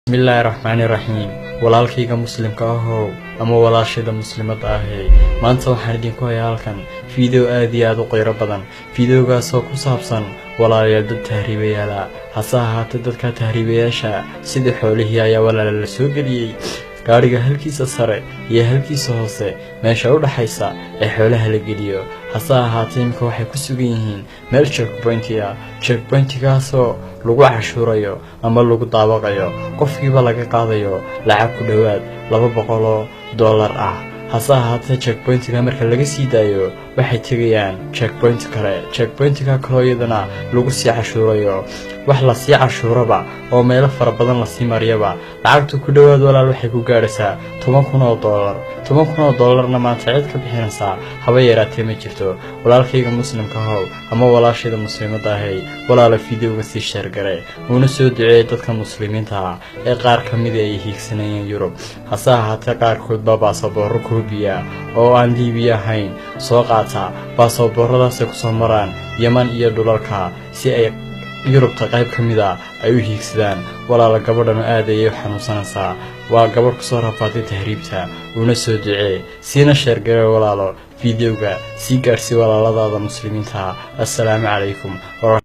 بسم الله الرحمن الرحيم walaalkayga muslimka ah ama walaashayda muslimada ah maanta waxaan idinku hayaa halkan video aad iyo aad u qeyro badan videogaas oo ku saabsan walaalayaal dad tahriibayaal hase ahaatee dadka tahriibayaasha sidii xoolihii ayaa walaal la soo galiyay gaariga halkiisa sare iyo halkiisa hoose meesha u dhaxaysa ee xoolaha la geliyo hase ahaatee imka waxay ku sugan yihiin meel checkpoint-gaas oo lagu cashuurayo ama lagu daawaqayo qofkiiba laga qaadayo lacag ku dhawaad $200 ah hase ahaatee checkpoint-ga marka laga sii daayo waxay tagayaan checkpoint-ga kale iyadana lagu sii cashuurayo wax la sii cashuuraba oo meelo fara badan la sii mariyaba lacagtu ku dhawaad walaal waxay ku gaaraysaa $10,000 na maanta cid ka bixinaysa haba yaraatee ma jirto walaalkayga muslimka ah ama walaashayda muslimada ah walaal videoga si share garay una soo duceeyay dadka muslimiinta ah ee qaar kamid ah ay hiigsanayeen Yurub hase ahaatee qaarkood baasaboor koobiya oo aan Liibiya ahayn soo qaata baasabooradaas ku soo maraan Yemen iyo dhulalka si ay Yurubta qayb kamid ah ay u hiigsadaan walaal gabadhan aad ay u xanuunsanaysaa waa gabadh ku soo rafaatay tahriibta una soo duceeyay siina share garay walaalo videoga si gaarsi walaalada muslimiinta assalaamu calaykum